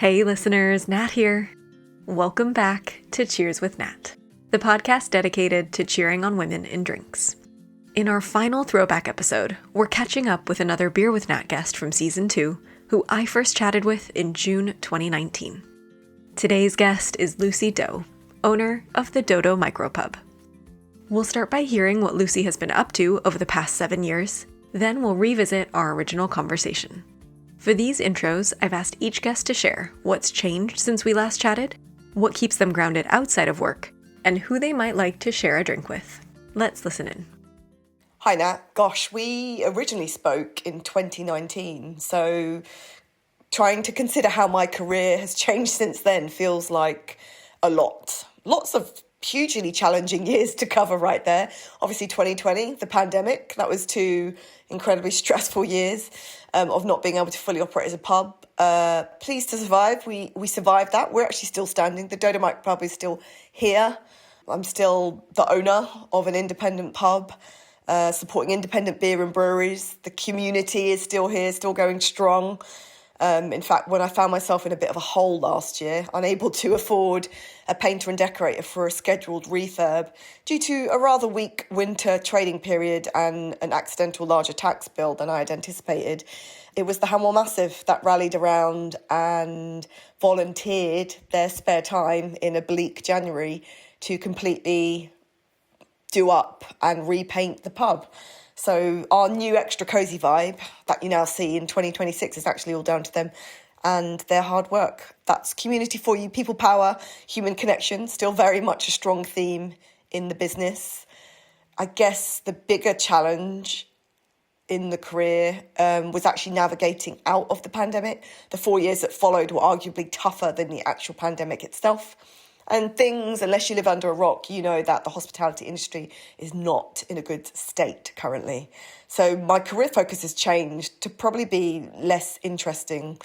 Hey listeners, Nat here. Welcome back to Cheers with Nat, the podcast dedicated to cheering on women in drinks. In our final throwback episode, we're catching up with another Beer with Nat guest from Season 2, who I first chatted with in June 2019. Today's guest is Lucy Doe, owner of the Dodo Micropub. We'll start by hearing what Lucy has been up to over the past 7 years, then we'll revisit our original conversation. For these intros, I've asked each guest to share what's changed since we last chatted, what keeps them grounded outside of work, and who they might like to share a drink with. Let's listen in. Hi Nat. Gosh, we originally spoke in 2019, so trying to consider how my career has changed since then feels like a lot. Lots of hugely challenging years to cover right there. Obviously 2020, the pandemic, that was 2 incredibly stressful years of not being able to fully operate as a pub. Pleased to survive. We survived that. We're actually still standing. The Dodo Micropub is still here. I'm still the owner of an independent pub, supporting independent beer and breweries. The community is still here, still going strong. In fact, when I found myself in a bit of a hole last year, unable to afford a painter and decorator for a scheduled refurb due to a rather weak winter trading period and an accidental larger tax bill than I had anticipated, it was the Hanwell Massive that rallied around and volunteered their spare time in a bleak January to completely do up and repaint the pub. So our new extra cosy vibe that you now see in 2026 is actually all down to them and their hard work. That's community for you, people power, human connection, still very much a strong theme in the business. I guess the bigger challenge in the career was actually navigating out of the pandemic. The 4 years that followed were arguably tougher than the actual pandemic itself. And things, unless you live under a rock, you know that the hospitality industry is not in a good state currently. So my career focus has changed to probably be less interesting,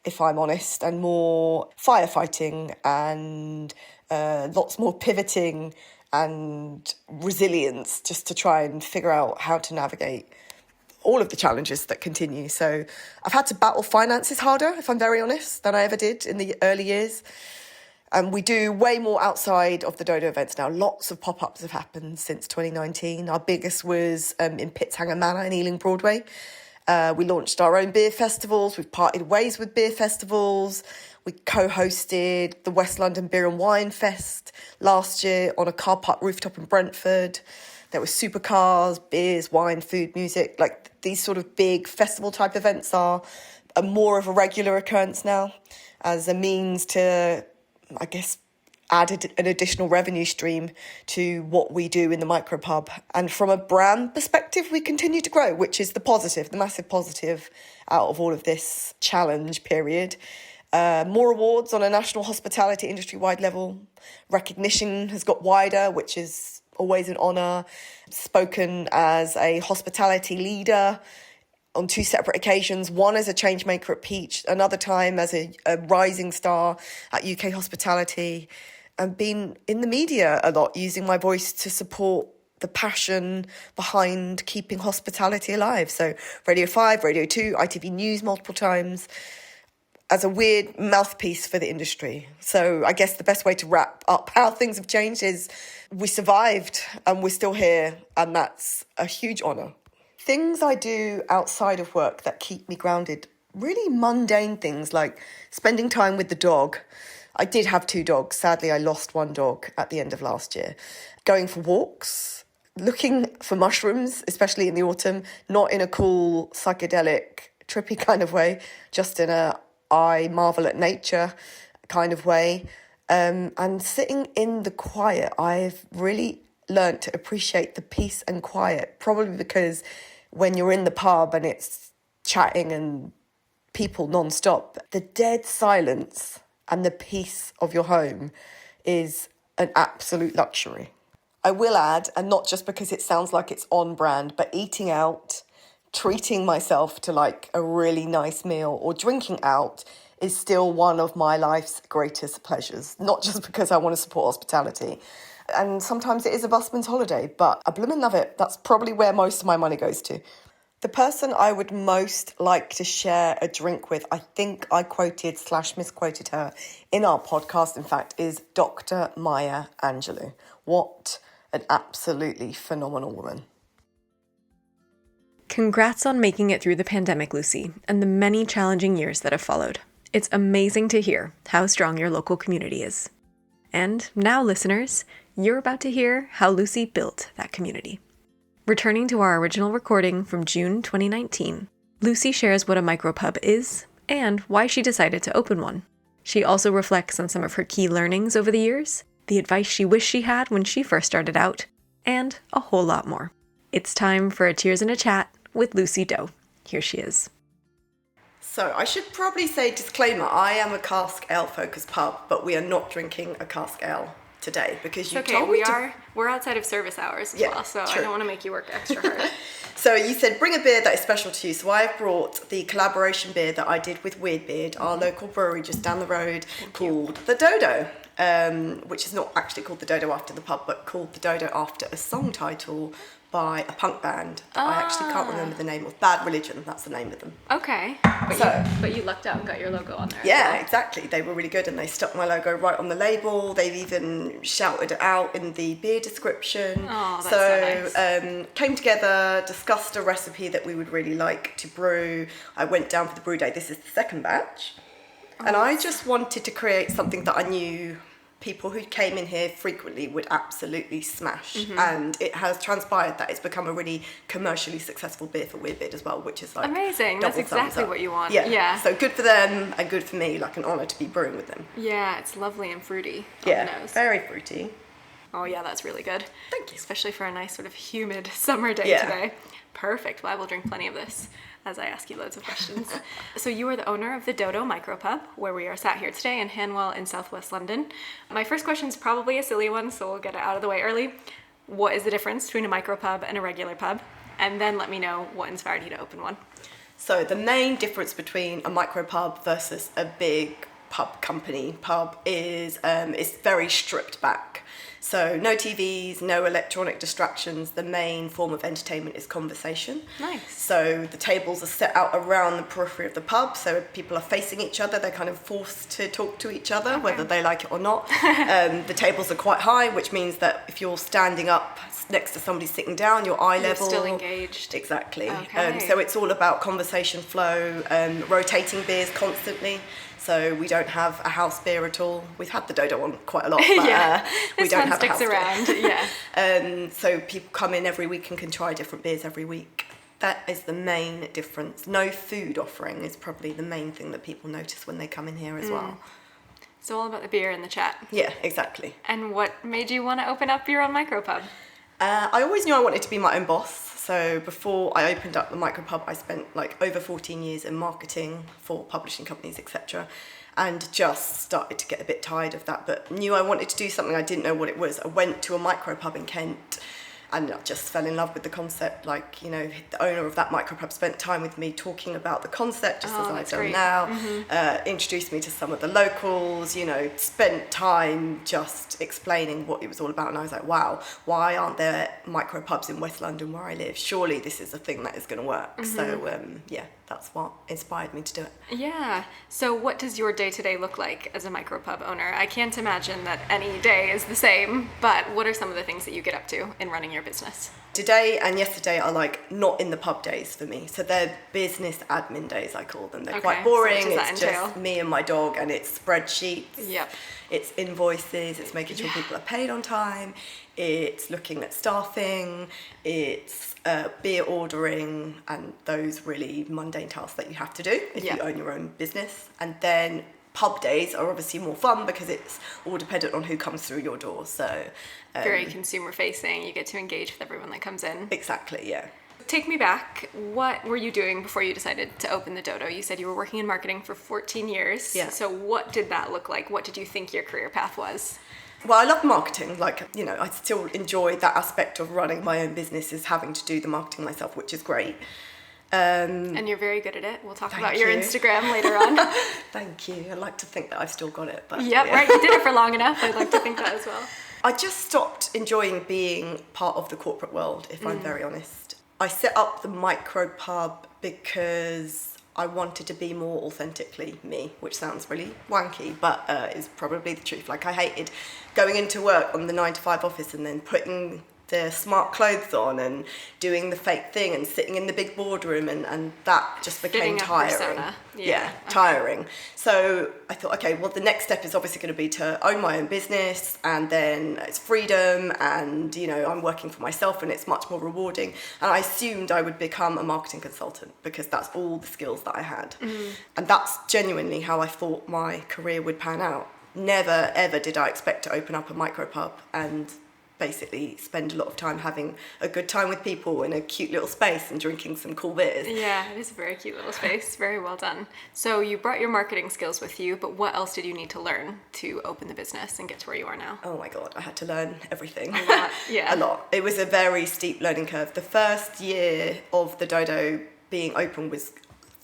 if I'm honest, and more firefighting and lots more pivoting and resilience just to try and figure out how to navigate all of the challenges that continue. So I've had to battle finances harder, if I'm very honest, than I ever did in the early years. And we do way more outside of the Dodo events now. Lots of pop-ups have happened since 2019. Our biggest was in Pittshanger Manor in Ealing Broadway. We launched our own beer festivals. We've parted ways with beer festivals. We co-hosted the West London Beer and Wine Fest last year on a car park rooftop in Brentford. There were supercars, beers, wine, food, music. Like these sort of big festival type events are more of a regular occurrence now as a means to, I guess, added an additional revenue stream to what we do in the micropub. And from a brand perspective, we continue to grow, which is the positive, the massive positive out of all of this challenge period. More awards on a national hospitality industry-wide level. Recognition has got wider, which is always an honour. Spoken as a hospitality leader on 2 separate occasions, one as a change maker at Peach, another time as a rising star at UK Hospitality, and been in the media a lot, using my voice to support the passion behind keeping hospitality alive. So Radio 5, Radio 2, ITV News multiple times, as a weird mouthpiece for the industry. So I guess the best way to wrap up how things have changed is we survived and we're still here, and that's a huge honour. Things I do outside of work that keep me grounded, really mundane things like spending time with the dog. I did have 2 dogs. Sadly, I lost 1 dog at the end of last year. Going for walks, looking for mushrooms, especially in the autumn, not in a cool, psychedelic, trippy kind of way, just in a I marvel at nature kind of way. And sitting in the quiet, I've really learnt to appreciate the peace and quiet, probably because when you're in the pub and it's chatting and people non-stop, the dead silence and the peace of your home is an absolute luxury. I will add, and not just because it sounds like it's on brand, but eating out, treating myself to like a really nice meal or drinking out is still one of my life's greatest pleasures, not just because I want to support hospitality. And sometimes it is a busman's holiday, but I blooming love it. That's probably where most of my money goes to. The person I would most like to share a drink with, I think I quoted/misquoted her in our podcast, in fact, is Dr. Maya Angelou. What an absolutely phenomenal woman. Congrats on making it through the pandemic, Lucy, and the many challenging years that have followed. It's amazing to hear how strong your local community is. And now, listeners, you're about to hear how Lucy built that community. Returning to our original recording from June 2019, Lucy shares what a micropub is and why she decided to open one. She also reflects on some of her key learnings over the years, the advice she wished she had when she first started out, and a whole lot more. It's time for a Cheers and a Chat with Lucy Doe. Here she is. So I should probably say, disclaimer, I am a cask ale focused pub, but we are not drinking a cask ale today because you told me we're outside of service hours as well, so true. I don't want to make you work extra hard. So you said bring a beer that is special to you. So I've brought the collaboration beer that I did with Weirdbeard, our local brewery just down the road, called the Dodo, which is not actually called the Dodo after the pub, but called the Dodo after a song title by a punk band that I actually can't remember the name of. Bad Religion, that's the name of them. Okay. But you lucked out and got your logo on there. Yeah, exactly. They were really good and they stuck my logo right on the label. They've even shouted it out in the beer description. Oh, that's so nice. Came together, discussed a recipe that we would really like to brew. I went down for the brew day. This is the second batch. And I just wanted to create something that I knew people who came in here frequently would absolutely smash. And it has transpired that it's become a really commercially successful beer for Weirdbeard as well, which is like amazing. That's exactly what you want. Yeah. So good for them and good for me, like an honour to be brewing with them. Yeah, it's lovely and fruity on the nose. Very fruity. Oh yeah, that's really good. Thank you. Especially for a nice sort of humid summer day today. Perfect. Well, I will drink plenty of this as I ask you loads of questions. So you are the owner of the Dodo Micropub, where we are sat here today in Hanwell in southwest London. My first question is probably a silly one, so we'll get it out of the way early. What is the difference between a micropub and a regular pub? And then let me know what inspired you to open one. So the main difference between a micropub versus a big pub is it's very stripped back. So no TVs, no electronic distractions. The main form of entertainment is conversation. Nice. So the tables are set out around the periphery of the pub, so people are facing each other. They're kind of forced to talk to each other, whether they like it or not. The tables are quite high, which means that if you're standing up next to somebody sitting down, your eye level. You're still engaged. Exactly. Okay. So it's all about conversation flow, rotating beers constantly. So we don't have a house beer at all. We've had the Dodo on quite a lot, but we don't have a house around. beer. So people come in every week and can try different beers every week. That is the main difference. No food offering is probably the main thing that people notice when they come in here as well. It's all about the beer and the chat. Yeah, exactly. And what made you want to open up your own micropub? I always knew I wanted to be my own boss. So before I opened up the micropub, I spent like over 14 years in marketing for publishing companies, etc. And just started to get a bit tired of that, but knew I wanted to do something. I didn't know what it was. I went to a micropub in Kent and I just fell in love with the concept. Like, you know, the owner of that micropub spent time with me talking about the concept, just as I've done now. Introduced me to some of the locals, you know, spent time just explaining what it was all about. And I was like, wow, why aren't there micropubs in West London where I live? Surely this is a thing that is going to work. So, that's what inspired me to do it. Yeah. So what does your day-to-day look like as a micropub owner? I can't imagine that any day is the same, but what are some of the things that you get up to in running your business? Today and yesterday are like not in the pub days for me. So they're business admin days, I call them. They're quite boring. So it's just me and my dog, and it's spreadsheets. Yep. It's invoices. It's making sure people are paid on time. It's looking at staffing. It's beer ordering and those really mundane tasks that you have to do if you own your own business. And then pub days are obviously more fun because it's all dependent on who comes through your door. So very consumer facing. You get to engage with everyone that comes in. Exactly, yeah. Take me back. What were you doing before you decided to open the Dodo? You said you were working in marketing for 14 years. Yeah. So what did that look like? What did you think your career path was? Well, I love marketing. Like, you know, I still enjoy that aspect of running my own business, is having to do the marketing myself, which is great. And you're very good at it. We'll talk about your Instagram later on. Thank you. I like to think that I've still got it. But right. You did it for long enough. I'd like to think that as well. I just stopped enjoying being part of the corporate world, if I'm very honest. I set up the Micropub because I wanted to be more authentically me, which sounds really wanky, but is probably the truth. Like, I hated going into work on the 9-to-5 office and then putting the smart clothes on and doing the fake thing and sitting in the big boardroom, and that just became tiring. Tiring. So I thought, okay, well, the next step is obviously going to be to own my own business, and then it's freedom, and, you know, I'm working for myself and it's much more rewarding. And I assumed I would become a marketing consultant because that's all the skills that I had. And that's genuinely how I thought my career would pan out. Never, ever did I expect to open up a micropub and basically spend a lot of time having a good time with people in a cute little space and drinking some cool beers. Yeah, it is a very cute little space. Very well done. So you brought your marketing skills with you, but what else did you need to learn to open the business and get to where you are now? Oh my God, I had to learn everything. A lot, yeah. A lot. It was a very steep learning curve. The first year of the Dodo being open was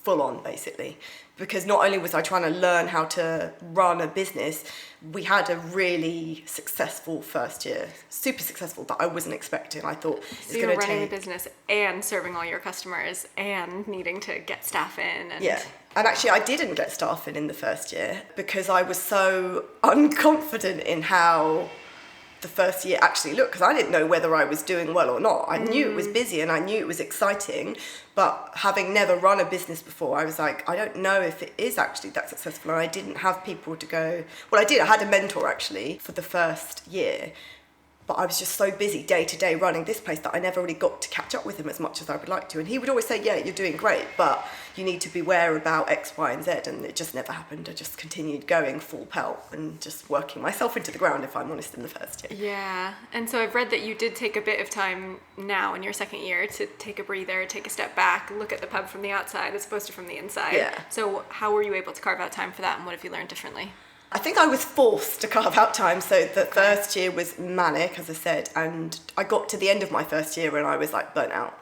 full on, basically, because not only was I trying to learn how to run a business, we had a really successful first year, super successful, that I wasn't expecting. I thought it's going to take... So you're running the business and serving all your customers and needing to get staff in. And... Yeah. And actually, I didn't get staff in the first year because I was so unconfident in how the first year actually looked, because I didn't know whether I was doing well or not. I knew it was busy and I knew it was exciting, but having never run a business before, I was like, I don't know if it is actually that successful. And I didn't have people to go... Well, I did. I had a mentor, actually, for the first year, but I was just so busy day to day running this place that I never really got to catch up with him as much as I would like to. And he would always say, yeah, you're doing great, but you need to beware about X, Y, and Z. And it just never happened. I just continued going full pelt and just working myself into the ground, if I'm honest, in the first year. Yeah. And so I've read that you did take a bit of time now in your second year to take a breather, take a step back, look at the pub from the outside as opposed to from the inside. Yeah. So how were you able to carve out time for that, and what have you learned differently? I think I was forced to carve out time. So the first year was manic, as I said, and I got to the end of my first year and I was like burnt out.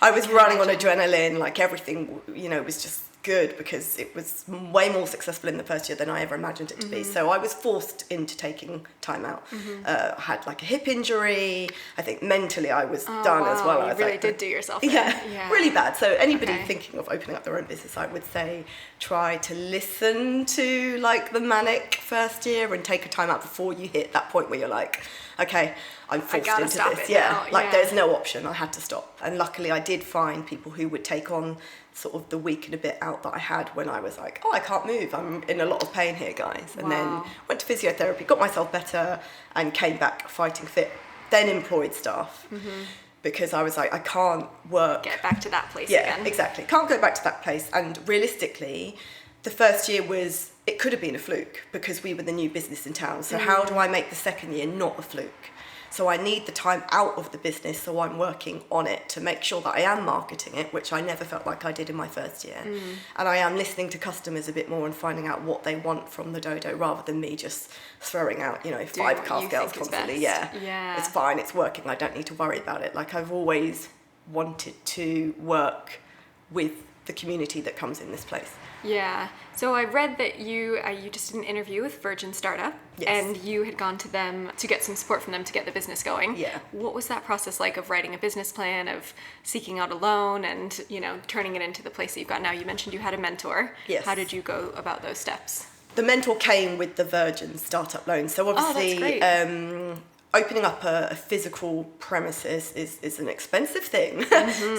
I was running on adrenaline, like everything, you know, was just good because it was way more successful in the first year than I ever imagined it to be. So I was forced into taking time out. I had like a hip injury. I think mentally I was done as well. You really did do yourself in. Yeah, really bad. So anybody thinking of opening up their own business, I would say try to listen to like the manic first year and take a time out before you hit that point where you're like, okay, I'm forced into this. There's no option. I had to stop. And luckily I did find people who would take on sort of the week and a bit out that I had when I was like, oh, I can't move, I'm in a lot of pain here, guys. And then went to physiotherapy, got myself better, and came back fighting fit. Then employed staff because I was like, I can't work. Get back to that place again. Yeah, exactly. Can't go back to that place. And realistically, the first year it could have been a fluke because we were the new business in town. So how do I make the second year not a fluke? So I need the time out of the business, so I'm working on it to make sure that I am marketing it, which I never felt like I did in my first year. And I am listening to customers a bit more and finding out what they want from the Dodo rather than me just throwing out, 5 cast girls constantly. Yeah, it's fine, it's working, I don't need to worry about it. Like, I've always wanted to work with the community that comes in this place. Yeah. So I read that you just did an interview with Virgin Startup, and you had gone to them to get some support from them to get the business going. Yeah. What was that process like of writing a business plan, of seeking out a loan, and turning it into the place that you've got now? You mentioned you had a mentor. Yes. How did you go about those steps? The mentor came with the Virgin Startup loan. So obviously, opening up a physical premises is an expensive thing.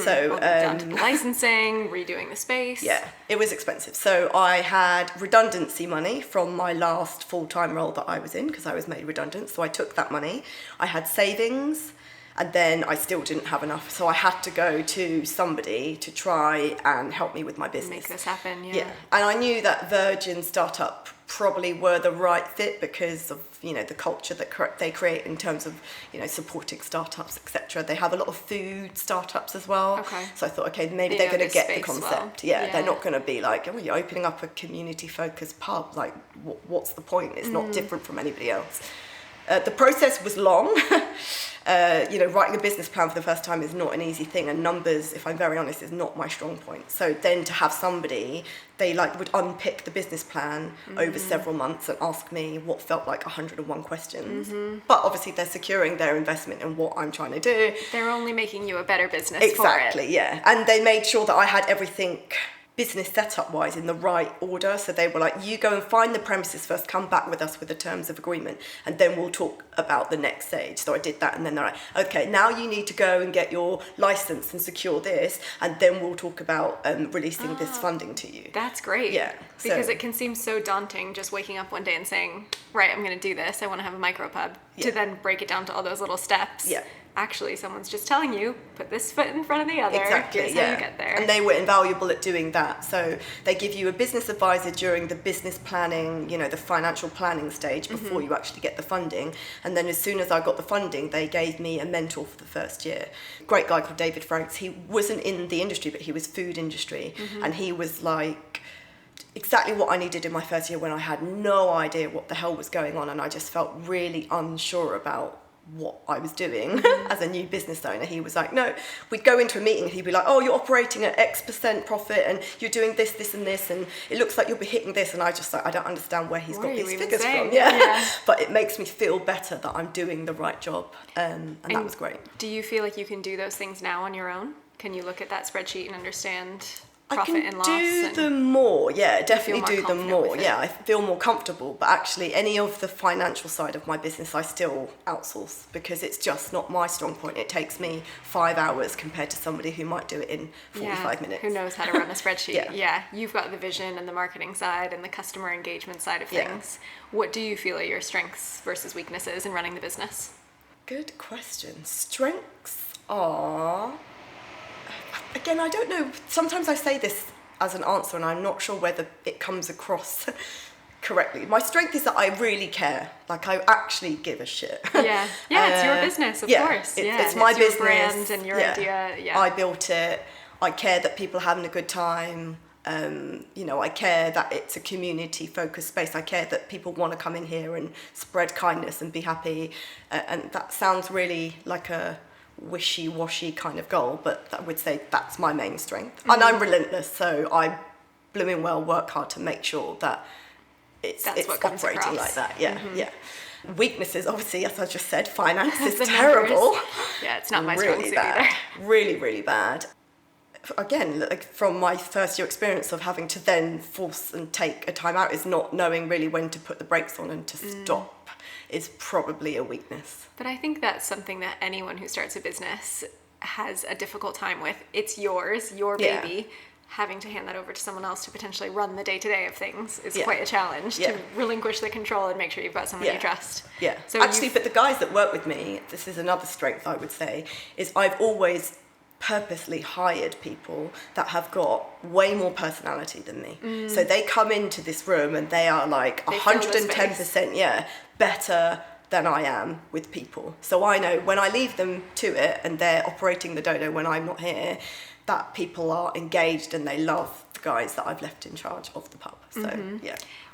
So down to the licensing, redoing the space. Yeah, it was expensive. So I had redundancy money from my last full-time role that I was in because I was made redundant. So I took that money. I had savings, and then I still didn't have enough. So I had to go to somebody to try and help me with my business. Make this happen, Yeah. And I knew that Virgin Startup probably were the right fit because of the culture that they create in terms of supporting startups, etc. They have a lot of food startups as well. So I thought, okay, maybe they're going to get the concept. They're not going to be like, oh, you're opening up a community focused pub, like what's the point? It's not different from anybody else. The process was long. Writing a business plan for the first time is not an easy thing, and numbers, if I'm very honest, is not my strong point. So then to have somebody, they would unpick the business plan over several months and ask me what felt like 101 questions. But obviously they're securing their investment in what I'm trying to do. They're only making you a better business Exactly, for it. yeah. And they made sure that I had everything business setup wise in the right order. So they were like, you go and find the premises first, come back with us with the terms of agreement, and then we'll talk about the next stage. So I did that, and then they're like, okay, now you need to go and get your license and secure this, and then we'll talk about releasing this funding to you. That's great. Yeah. Because it can seem so daunting just waking up one day and saying, right, I'm going to do this, I want to have a micropub, to then break it down to all those little steps. Yeah. Actually, someone's just telling you, put this foot in front of the other. Exactly, Here's yeah. how you get there. And they were invaluable at doing that. So they give you a business advisor during the business planning, the financial planning stage before you actually get the funding. And then as soon as I got the funding, they gave me a mentor for the first year. Great guy called David Franks. He wasn't in the industry, but he was food industry. And he was like exactly what I needed in my first year when I had no idea what the hell was going on. And I just felt really unsure about what I was doing as a new business owner. He was like, no, we'd go into a meeting and he'd be like, oh, you're operating at X% profit and you're doing this, this and this, and it looks like you'll be hitting this. And I just I don't understand where he's got these figures from. Yeah. But it makes me feel better that I'm doing the right job. And that was great. Do you feel like you can do those things now on your own? Can you look at that spreadsheet and understand profit and loss? I can do them more, definitely do them more. Yeah, I feel more comfortable, but actually any of the financial side of my business I still outsource because it's just not my strong point. It takes me 5 hours compared to somebody who might do it in 45 minutes. Who knows how to run a spreadsheet. Yeah. You've got the vision and the marketing side and the customer engagement side of things. What do you feel are your strengths versus weaknesses in running the business? Good question. Strengths are... Again, I don't know. Sometimes I say this as an answer and I'm not sure whether it comes across correctly. My strength is that I really care. Like, I actually give a shit. Yeah, it's your business, of course. It's my business. Your brand and your idea. Yeah. I built it. I care that people are having a good time. I care that it's a community-focused space. I care that people want to come in here and spread kindness and be happy. And that sounds really like a wishy-washy kind of goal, but I would say that's my main strength. And I'm relentless, so I blooming well work hard to make sure that it's operating like that. Yeah. Weaknesses, obviously, as I just said, finance is terrible. Yeah, it's not my strong suit either. Really, really bad. Again, like from my first year experience of having to then force and take a time out is not knowing really when to put the brakes on and to stop is probably a weakness. But I think that's something that anyone who starts a business has a difficult time with. It's yours, your baby. Having to hand that over to someone else to potentially run the day-to-day of things is quite a challenge to relinquish the control and make sure you've got someone you trust. Yeah, so actually, but the guys that work with me, this is another strength I would say, is I've always purposely hired people that have got way more personality than me. So they come into this room and they are like 110% better than I am with people. So I know when I leave them to it and they're operating the dodo when I'm not here, that people are engaged and they love the guys that I've left in charge of the pub. So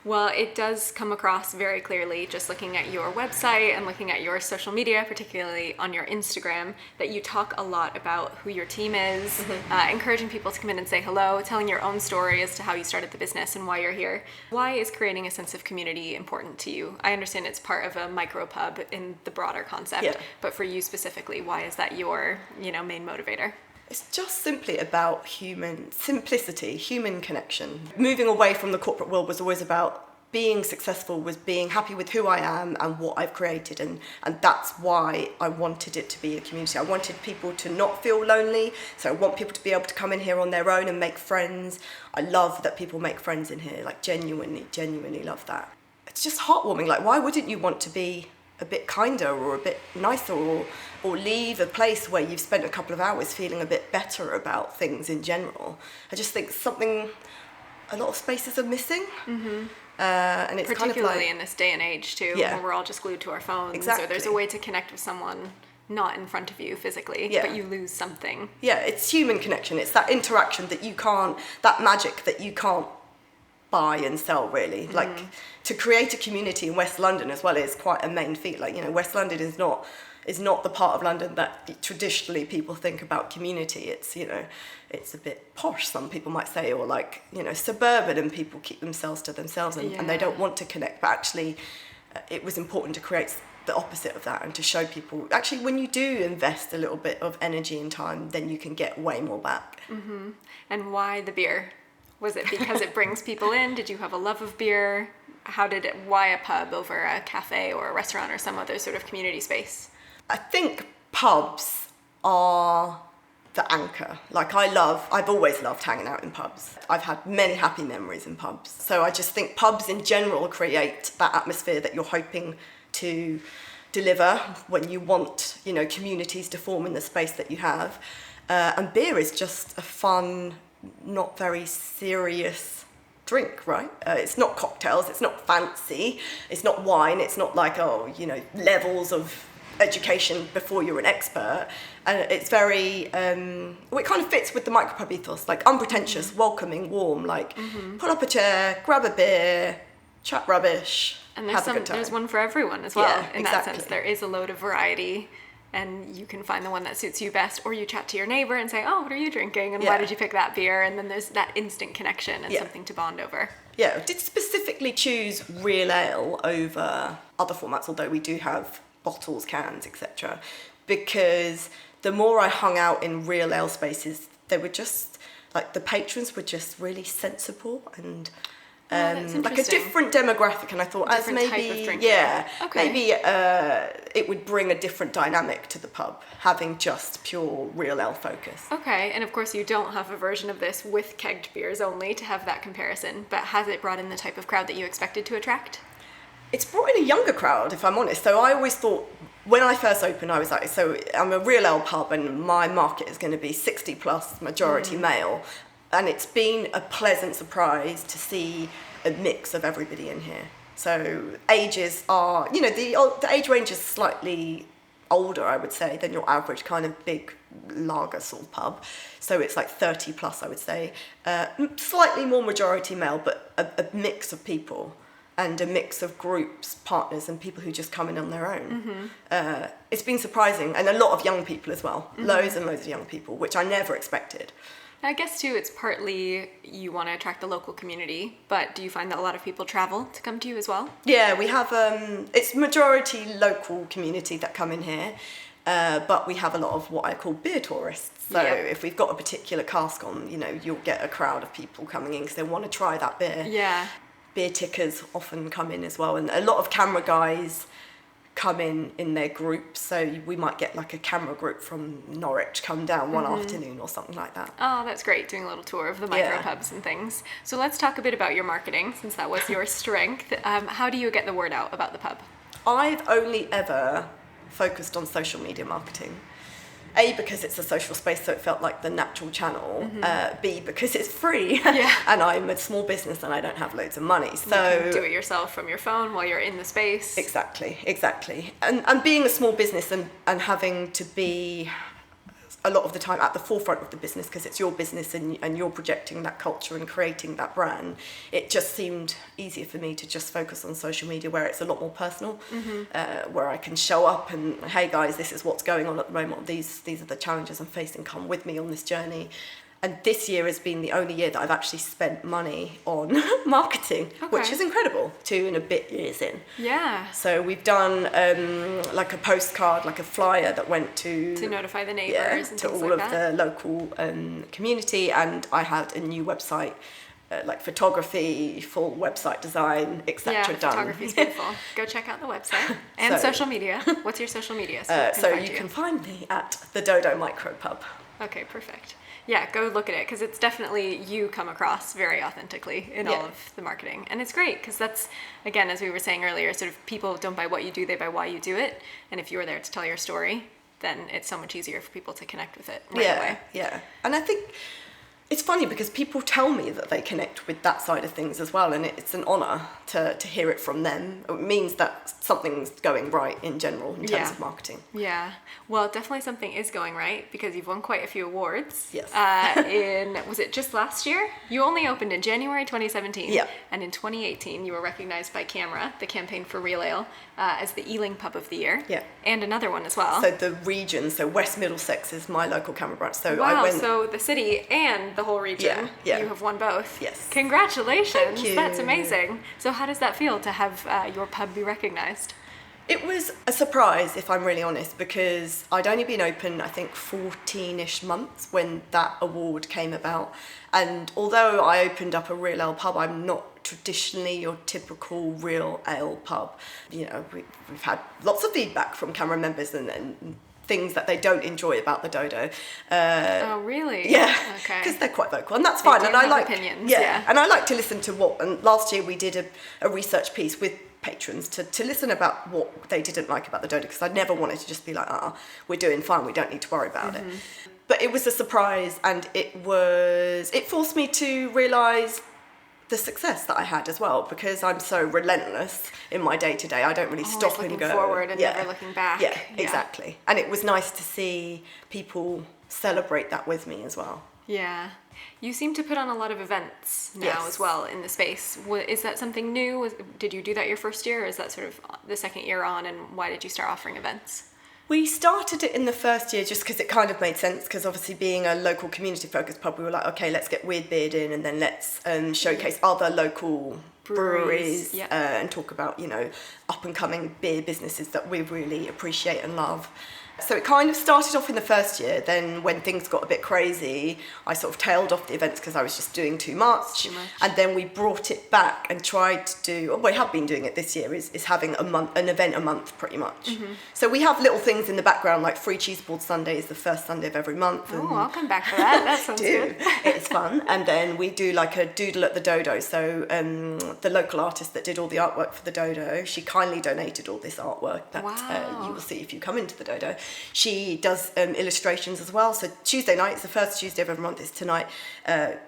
Well, it does come across very clearly just looking at your website and looking at your social media, particularly on your Instagram, that you talk a lot about who your team is, encouraging people to come in and say hello, telling your own story as to how you started the business and why you're here. Why is creating a sense of community important to you? I understand it's part of a micropub in the broader concept, but for you specifically, why is that your, main motivator? It's just simply about human simplicity, human connection. Moving away from the corporate world was always about being successful, was being happy with who I am and what I've created. And that's why I wanted it to be a community. I wanted people to not feel lonely. So I want people to be able to come in here on their own and make friends. I love that people make friends in here, like genuinely love that. It's just heartwarming. Like, why wouldn't you want to be a bit kinder or a bit nicer or leave a place where you've spent a couple of hours feeling a bit better about things in general? I just think a lot of spaces are missing. And it's particularly kind of like, in this day and age too, when we're all just glued to our phones. Exactly. Or there's a way to connect with someone not in front of you physically, but you lose something. Yeah, it's human connection. It's that interaction that you can't, that magic that you can't buy and sell, really. Like, to create a community in West London as well is quite a main feat. Like, West London is not the part of London that traditionally people think about community. It's, it's a bit posh, some people might say, or like, suburban, and people keep themselves to themselves and they don't want to connect. But actually, it was important to create the opposite of that and to show people, actually, when you do invest a little bit of energy and time, then you can get way more back. Mm-hmm. And why the beer? Was it because it brings people in? Did you have a love of beer? Why a pub over a cafe or a restaurant or some other sort of community space? I think pubs are the anchor. Like, I've always loved hanging out in pubs. I've had many happy memories in pubs. So I just think pubs in general create that atmosphere that you're hoping to deliver when you want, communities to form in the space that you have. And beer is just a fun, not very serious drink, right? It's not cocktails, it's not fancy, it's not wine, it's not like, levels of education before you're an expert. And it's very, it kind of fits with the micropub ethos, like unpretentious, welcoming, warm, like pull up a chair, grab a beer, chat rubbish, and have a good time. There's one for everyone as well. Yeah, in exactly. that sense, there is a load of variety. And you can find the one that suits you best, or you chat to your neighbor and say, oh, what are you drinking? And why did you pick that beer? And then there's that instant connection and something to bond over. Yeah, I did specifically choose real ale over other formats, although we do have bottles, cans, etc. Because the more I hung out in real ale spaces, they were just, like, the patrons were just really sensible and like a different demographic, and I thought as maybe maybe it would bring a different dynamic to the pub, having just pure real ale focus. Okay, and of course you don't have a version of this with kegged beers only to have that comparison, but has it brought in the type of crowd that you expected to attract? It's brought in a younger crowd, if I'm honest. So I always thought, when I first opened, I was like, so I'm a real ale pub and my market is going to be 60 plus, majority male. And it's been a pleasant surprise to see a mix of everybody in here. So ages are, the age range is slightly older, I would say, than your average kind of big lager sort of pub. So it's like 30 plus, I would say. Slightly more majority male, but a mix of people and a mix of groups, partners, and people who just come in on their own. It's been surprising, and a lot of young people as well. Loads and loads of young people, which I never expected. I guess too, it's partly you want to attract the local community, but do you find that a lot of people travel to come to you as well? Yeah, we have, it's majority local community that come in here, but we have a lot of what I call beer tourists. So if we've got a particular cask on, you'll get a crowd of people coming in because they want to try that beer. Yeah. Beer tickers often come in as well, and a lot of camera guys come in their groups, so we might get like a camera group from Norwich come down one afternoon or something like that. Oh, that's great, doing a little tour of the micropubs and things. So let's talk a bit about your marketing, since that was your strength. How do you get the word out about the pub? I've only ever focused on social media marketing. A, because it's a social space, so it felt like the natural channel. B, because it's free. And I'm a small business and I don't have loads of money. So you can do it yourself from your phone while you're in the space. Exactly. And being a small business and having to be a lot of the time at the forefront of the business, because it's your business and you're projecting that culture and creating that brand, it just seemed easier for me to just focus on social media, where it's a lot more personal, where I can show up and, hey guys, this is what's going on at the moment, these are the challenges I'm facing, come with me on this journey. And this year has been the only year that I've actually spent money on marketing, which is incredible, 2.5 years in. Yeah. So we've done like a postcard, like a flyer that went to notify the neighbours and to things all like of that. the local community, and I had a new website, like photography, full website design, etc. done. Photography's beautiful. Go check out the website and social media. What's your social media? So you can find me at the Dodo Micropub. Okay, perfect. Yeah, go look at it, because it's definitely, you come across very authentically in all of the marketing. And it's great, because that's, again, as we were saying earlier, sort of people don't buy what you do, they buy why you do it. And if you're there to tell your story, then it's so much easier for people to connect with it right away. Yeah. And I think It's funny because people tell me that they connect with that side of things as well, and it's an honour to hear it from them. It means that something's going right in general in terms of marketing. Yeah. Well, definitely something is going right because you've won quite a few awards. Yes. Was it just last year? You only opened in January 2017. Yeah. And in 2018, you were recognized by Camera, the campaign for Real Ale, as the Ealing Pub of the Year. Yeah. And another one as well. So the region, so West Middlesex is my local Camera branch. So wow, so the city and the whole region, you have won both. Yes. Congratulations. Thank you. That's amazing. So how does that feel to have your pub be recognized? It was a surprise, if I'm really honest, because I'd only been open, I think, 14-ish months when that award came about. And although I opened up a real ale pub, I'm not traditionally your typical real ale pub. You know, we've had lots of feedback from Camera members and things that they don't enjoy about the Dodo. Oh, really? Yeah. Okay. Because they're quite vocal, and that's fine. They do and I have like opinions. Yeah, and I like to listen to what. And last year we did a research piece with patrons to listen about what they didn't like about the Dodo, because I never wanted to just be like, we're doing fine, we don't need to worry about it. But it was a surprise, and it forced me to realise the success that I had as well, because I'm so relentless in my day-to-day. I don't really stop and go forward and never looking back. Yeah, exactly. And it was nice to see people celebrate that with me as well. Yeah. You seem to put on a lot of events now as well in the space. Is that something new? Did you do that your first year, or is that sort of the second year on, and why did you start offering events? We started it in the first year just because it kind of made sense, because obviously being a local community-focused pub, we were like, okay, let's get Weird Beard in, and then let's showcase other local breweries and talk about, you know, up-and-coming beer businesses that we really appreciate and love. So it kind of started off in the first year. Then when things got a bit crazy, I sort of tailed off the events because I was just doing too much. And then we brought it back and tried to do, or we have been doing it this year, is having an event a month pretty much. So we have little things in the background, like Free Cheese Board Sunday is the first Sunday of every month. Oh, I'll come back for that. That sounds good. It's fun. And then we do like a doodle at the Dodo. So the local artist that did all the artwork for the Dodo, she kindly donated all this artwork that you will see if you come into the Dodo. She does illustrations as well. So Tuesday night, it's the first Tuesday of every month, is tonight.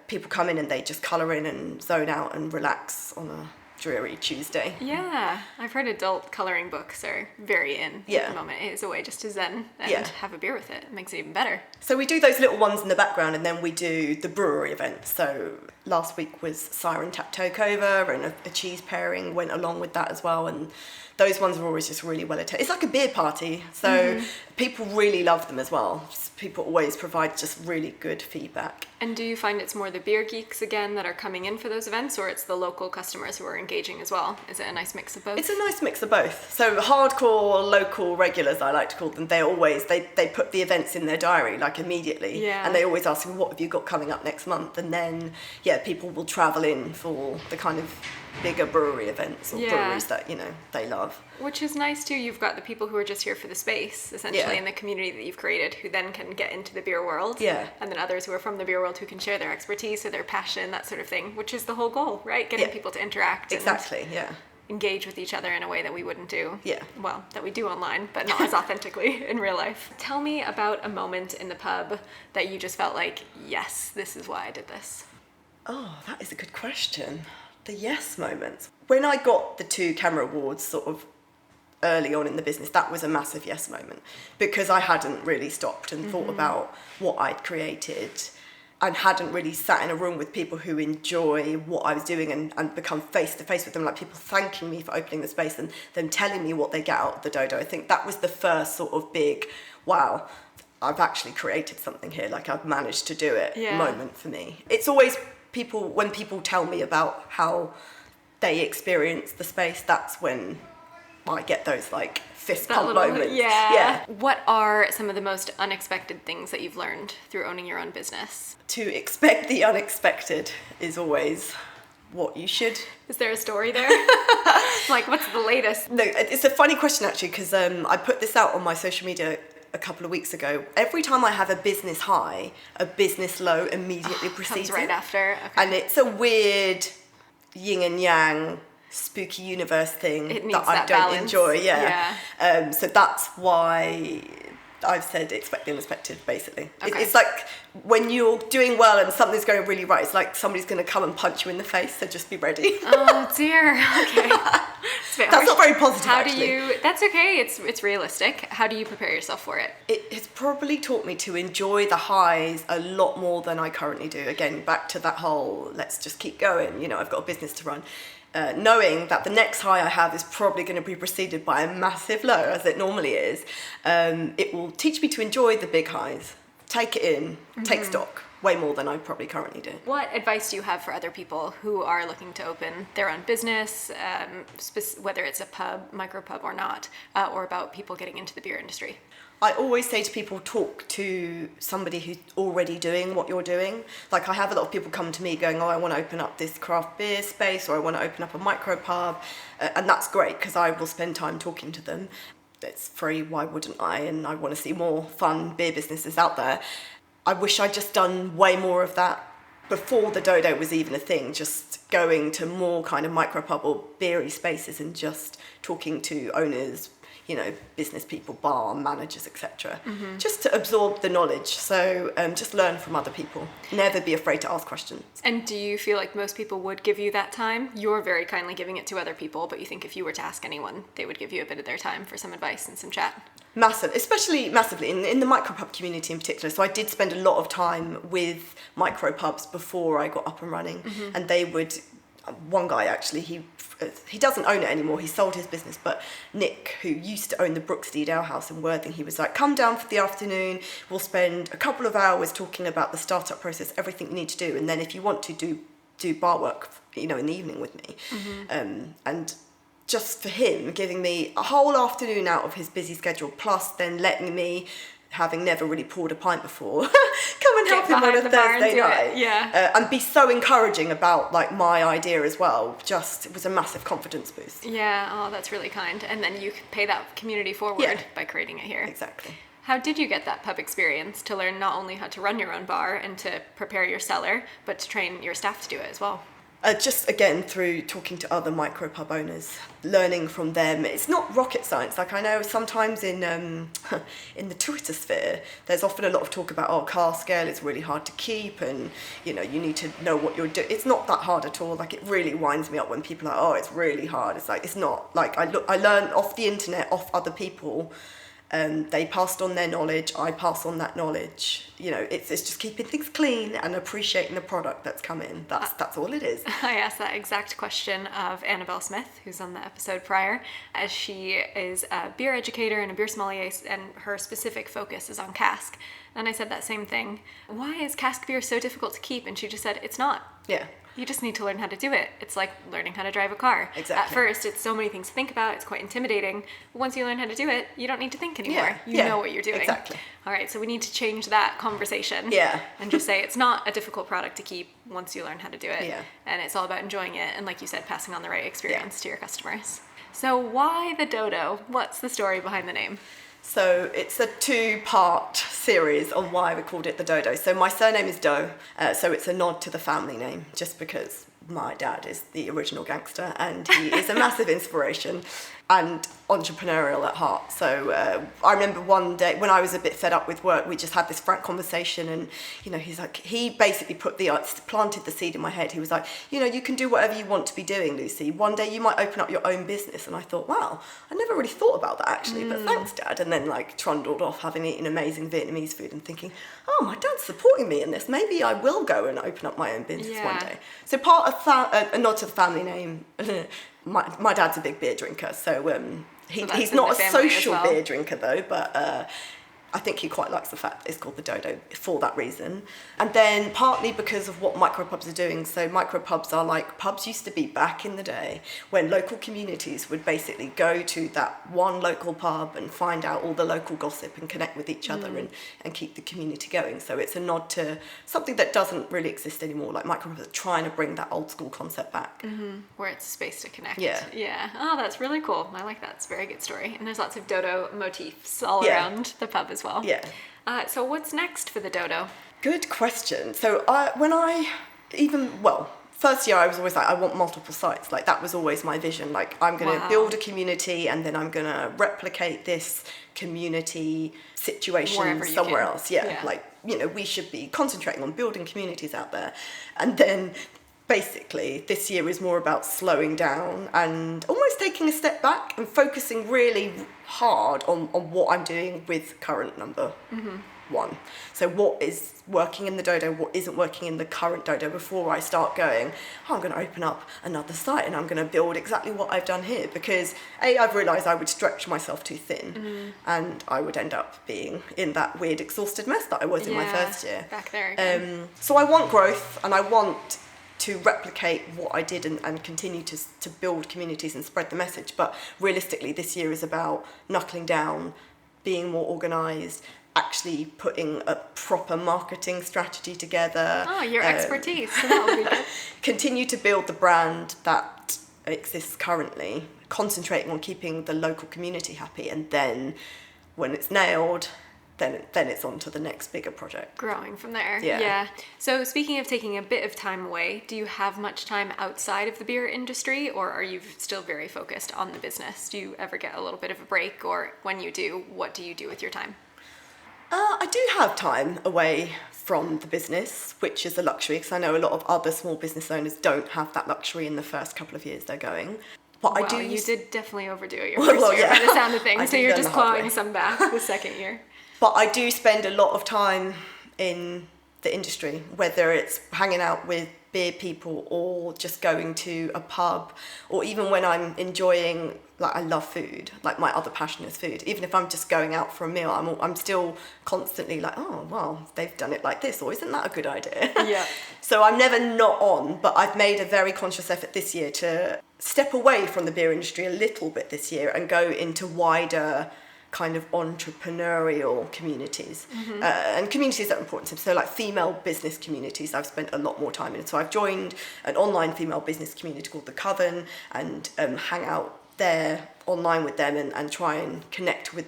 People come in and they just colour in and zone out and relax on a dreary Tuesday. Yeah, I've heard adult colouring books are very in at the moment. It is a way just to zen and have a beer with it. It makes it even better. So we do those little ones in the background, and then we do the brewery events. So last week was Siren Tap Takeover, and a cheese pairing went along with that as well. And those ones are always just really well attended. It's like a beer party, so people really love them as well. People always provide just really good feedback. And do you find it's more the beer geeks again that are coming in for those events, or it's the local customers who are engaging as well? Is it a nice mix of both? It's a nice mix of both. So hardcore local regulars, I like to call them, they put the events in their diary like immediately, and they always ask me, what have you got coming up next month? And then people will travel in for the kind of bigger brewery events or breweries that, you know, they love. Which is nice too. You've got the people who are just here for the space, essentially, in the community that you've created, who then can get into the beer world. Yeah. And then others who are from the beer world who can share their expertise or their passion, that sort of thing, which is the whole goal, right? Getting people to interact. Exactly, engage with each other in a way that we wouldn't do. Yeah. Well, that we do online, but not as authentically in real life. Tell me about a moment in the pub that you just felt like, yes, this is why I did this. Oh, that is a good question. The yes moments. When I got the 2 Camera Awards sort of early on in the business, that was a massive yes moment, because I hadn't really stopped and thought about what I'd created and hadn't really sat in a room with people who enjoy what I was doing and become face to face with them, like people thanking me for opening the space and them telling me what they get out of the Dodo. I think that was the first sort of big, wow, I've actually created something here, like I've managed to do it moment for me. It's always when people tell me about how they experience the space, that's when I get those like fist pump moments. Yeah. What are some of the most unexpected things that you've learned through owning your own business? To expect the unexpected is always what you should. Is there a story there? Like, what's the latest? No, it's a funny question actually, because I put this out on my social media a couple of weeks ago. Every time I have a business high, a business low immediately precedes comes right after. Okay. And it's a weird yin and yang spooky universe thing that I don't balance. enjoy. So that's why I've said expect the unexpected, basically. Okay. It's like when you're doing well and something's going really right, it's like somebody's going to come and punch you in the face, so just be ready. Oh dear. Okay. That's not very positive, That's okay. It's realistic. How do you prepare yourself for it? It has probably taught me to enjoy the highs a lot more than I currently do. Again, back to that whole, let's just keep going. You know, I've got a business to run. Knowing that the next high I have is probably going to be preceded by a massive low, as it normally is, it will teach me to enjoy the big highs, take it in, take stock, way more than I probably currently do. What advice do you have for other people who are looking to open their own business, whether it's a pub, micropub or not, or about people getting into the beer industry? I always say to people, talk to somebody who's already doing what you're doing. Like, I have a lot of people come to me going, oh, I want to open up this craft beer space, or I want to open up a micropub. And that's great, because I will spend time talking to them. It's free, why wouldn't I? And I want to see more fun beer businesses out there. I wish I'd just done way more of that before the Dodo was even a thing, just going to more kind of micropub or beery spaces and just talking to owners, you know, business people, bar managers, etc. Just to absorb the knowledge. So just learn from other people. Never be afraid to ask questions. And do you feel like most people would give you that time? You're very kindly giving it to other people, but you think if you were to ask anyone, they would give you a bit of their time for some advice and some chat? Especially massively in the micropub community in particular. So I did spend a lot of time with micropubs before I got up and running, and they would. One guy actually, he doesn't own it anymore. He sold his business, but Nick, who used to own the Brooksteed Ale House in Worthing, he was like, "Come down for the afternoon. We'll spend a couple of hours talking about the startup process, everything you need to do, and then if you want to do bar work, you know, in the evening with me." And just for him, giving me a whole afternoon out of his busy schedule, plus then letting me, having never really poured a pint before, come and help him on a Thursday night. And be so encouraging about like my idea as well. Just, it was a massive confidence boost. Yeah, oh, that's really kind. And then you pay that community forward by creating it here. Exactly. How did you get that pub experience to learn not only how to run your own bar and to prepare your cellar, but to train your staff to do it as well? Just again through talking to other micropub owners, learning from them. It's not rocket science. Like, I know sometimes in the Twitter sphere, there's often a lot of talk about cask scale. It's really hard to keep, and you know you need to know what you're doing. It's not that hard at all. Like, it really winds me up when people are like, it's really hard. It's like, it's not. Like, I learn off the internet, off other people. They passed on their knowledge, I pass on that knowledge. You know, it's just keeping things clean and appreciating the product that's come in. That's all it is. I asked that exact question of Annabelle Smith, who's on the episode prior, as she is a beer educator and a beer sommelier, and her specific focus is on cask. And I said that same thing. Why is cask beer so difficult to keep? And she just said, it's not. Yeah. You just need to learn how to do it. It's like learning how to drive a car. Exactly. At first, it's so many things to think about. It's quite intimidating. But once you learn how to do it, you don't need to think anymore. You know what you're doing. Exactly. All right, so we need to change that conversation. And just say it's not a difficult product to keep once you learn how to do it. And it's all about enjoying it. And like you said, passing on the right experience to your customers. So why the Dodo? What's the story behind the name? So it's a 2-part series on why we called it the Dodo. So my surname is Doe, so it's a nod to the family name, just because my dad is the original gangster and he is a massive inspiration and entrepreneurial at heart. So I remember one day when I was a bit fed up with work, we just had this frank conversation, and you know, he's like, he basically planted the seed in my head. He was like, you know, you can do whatever you want to be doing, Lucy. One day you might open up your own business. And I thought, wow, I never really thought about that actually, but thanks, Dad. And then like trundled off, having eaten amazing Vietnamese food and thinking, oh, my dad's supporting me in this. Maybe I will go and open up my own business one day. So part of a nod to the family name. My dad's a big beer drinker, so he's not a social beer drinker though, but I think he quite likes the fact that it's called the Dodo for that reason. And then partly because of what micropubs are doing. So micropubs are like pubs used to be back in the day, when local communities would basically go to that one local pub and find out all the local gossip and connect with each other and keep the community going. So it's a nod to something that doesn't really exist anymore, like micropubs are trying to bring that old school concept back. Where it's a space to connect. Yeah. Oh, that's really cool. I like that. It's a very good story. And there's lots of Dodo motifs all around the pub as well. So what's next for the Dodo? Good question. So first year I was always like, I want multiple sites. Like that was always my vision. Like I'm going to build a community and then I'm going to replicate this community situation somewhere else. Yeah. Like, you know, we should be concentrating on building communities out there. And then basically this year is more about slowing down and almost taking a step back and focusing really hard on what I'm doing with current number one. So what is working in the Dodo, what isn't working in the current Dodo before I start going, I'm going to open up another site and I'm going to build exactly what I've done here, because I've realised I would stretch myself too thin and I would end up being in that weird exhausted mess that I was in my first year. Back there again. So I want growth and I want to replicate what I did and continue to build communities and spread the message. But realistically, this year is about knuckling down, being more organised, actually putting a proper marketing strategy together. Oh, your expertise. So that would be good. Continue to build the brand that exists currently, concentrating on keeping the local community happy, and then when it's nailed, then it's on to the next bigger project. Growing from there. Yeah. So speaking of taking a bit of time away, do you have much time outside of the beer industry, or are you still very focused on the business? Do you ever get a little bit of a break, or when you do, what do you do with your time? I do have time away from the business, which is a luxury, because I know a lot of other small business owners don't have that luxury in the first couple of years they're going. But You did definitely overdo it your first year by the sound of things, so you're just clawing some back the second year. But I do spend a lot of time in the industry, whether it's hanging out with beer people or just going to a pub, or even when I'm enjoying, like I love food, like my other passion is food. Even if I'm just going out for a meal, I'm still constantly like, oh, well, they've done it like this, or isn't that a good idea? Yeah. So I'm never not on, but I've made a very conscious effort this year to step away from the beer industry a little bit this year and go into wider kind of entrepreneurial communities and communities that are important to me. So like female business communities, I've spent a lot more time in. So I've joined an online female business community called The Coven and hang out there online with them and try and connect with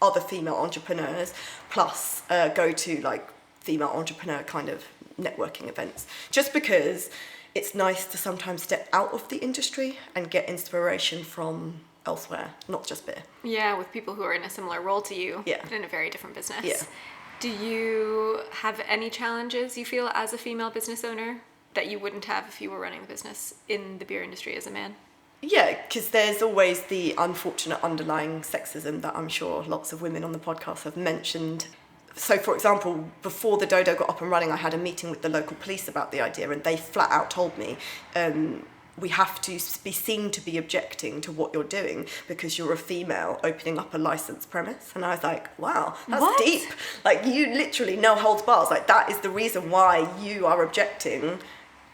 other female entrepreneurs, plus go to like female entrepreneur kind of networking events, just because it's nice to sometimes step out of the industry and get inspiration from elsewhere, not just beer. Yeah, with people who are in a similar role to you, but in a very different business. Yeah. Do you have any challenges you feel as a female business owner that you wouldn't have if you were running the business in the beer industry as a man? Yeah, because there's always the unfortunate underlying sexism that I'm sure lots of women on the podcast have mentioned. So, for example, before the Dodo got up and running, I had a meeting with the local police about the idea, and they flat out told me, we have to be seen to be objecting to what you're doing because you're a female opening up a licensed premise. And I was like, wow, that's deep. Like, you literally no holds bars. Like, that is the reason why you are objecting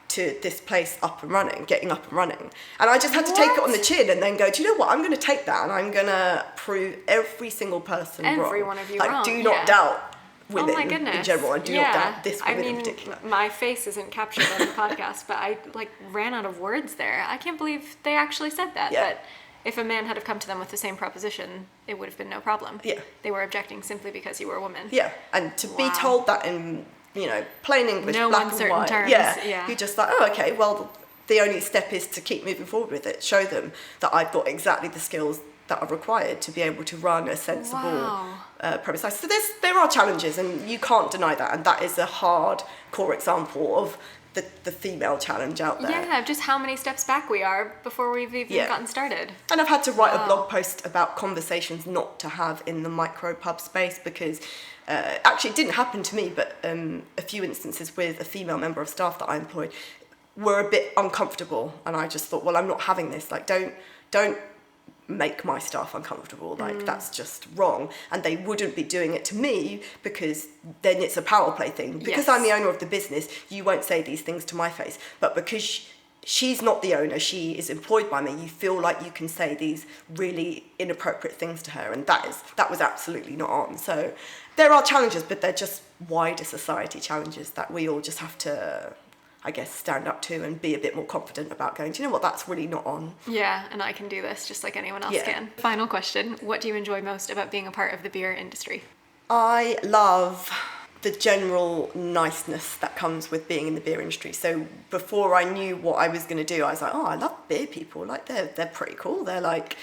to this place up and running, getting up and running. And I just had to take it on the chin and then go, do you know what? I'm going to take that and I'm going to prove every single person wrong. Every one of you like, wrong. Do not doubt women oh my goodness. in general, and do not doubt this woman in particular. My face isn't captured on the podcast, but I ran out of words there. I can't believe they actually said that. Yeah. But if a man had have come to them with the same proposition, it would have been no problem. Yeah. They were objecting simply because you were a woman. Yeah, and to be told that in, plain English, no black uncertain and white. terms. Yeah, you're just like, oh, okay, well, the only step is to keep moving forward with it. Show them that I've got exactly the skills that are required to be able to run a sensible premise. So there are challenges, and you can't deny that, and that is a hard core example of the female challenge out there. Yeah, just how many steps back we are before we've even gotten started. And I've had to write a blog post about conversations not to have in the micropub space, because actually it didn't happen to me, but a few instances with a female member of staff that I employed were a bit uncomfortable, and I just thought, well, I'm not having this. Like, don't make my staff uncomfortable. Like, that's just wrong. And they wouldn't be doing it to me, because then it's a power play thing. Because I'm the owner of the business, you won't say these things to my face. But because she's not the owner, she is employed by me, you feel like you can say these really inappropriate things to her, and that was absolutely not on. So there are challenges, but they're just wider society challenges that we all just have to, I guess, stand up to and be a bit more confident about going, do you know what, that's really not on. Yeah, and I can do this just like anyone else can. Final question, what do you enjoy most about being a part of the beer industry? I love the general niceness that comes with being in the beer industry. So before I knew what I was going to do, I was like, oh, I love beer people. Like they're pretty cool. They're like,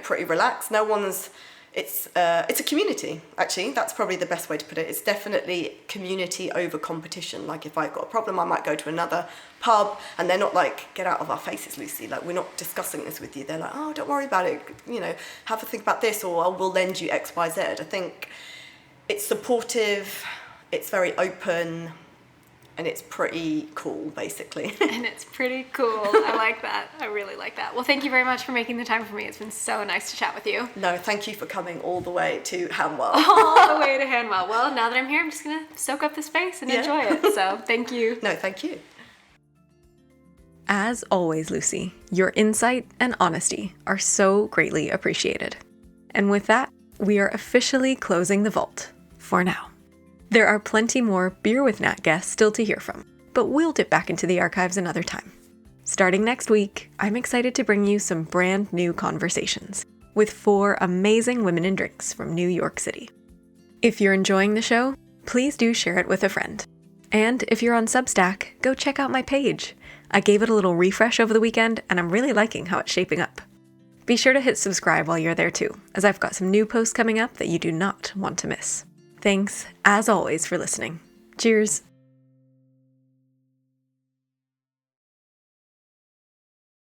pretty relaxed. It's a community, actually. That's probably the best way to put it. It's definitely community over competition. Like if I've got a problem, I might go to another pub, and they're not like, get out of our faces, Lucy. Like, we're not discussing this with you. They're like, oh, don't worry about it. Have a think about this, or we'll lend you X, Y, Z. I think it's supportive, it's very open, and it's pretty cool, basically. And it's pretty cool. I like that. I really like that. Well, thank you very much for making the time for me. It's been so nice to chat with you. No, thank you for coming all the way to Hanwell. All the way to Hanwell. Well, now that I'm here, I'm just going to soak up the space and enjoy it. So thank you. No, thank you. As always, Lucy, your insight and honesty are so greatly appreciated. And with that, we are officially closing the vault for now. There are plenty more Beer with Nat guests still to hear from, but we'll dip back into the archives another time. Starting next week, I'm excited to bring you some brand new conversations with 4 amazing women in drinks from New York City. If you're enjoying the show, please do share it with a friend. And if you're on Substack, go check out my page. I gave it a little refresh over the weekend, and I'm really liking how it's shaping up. Be sure to hit subscribe while you're there too, as I've got some new posts coming up that you do not want to miss. Thanks, as always, for listening. Cheers.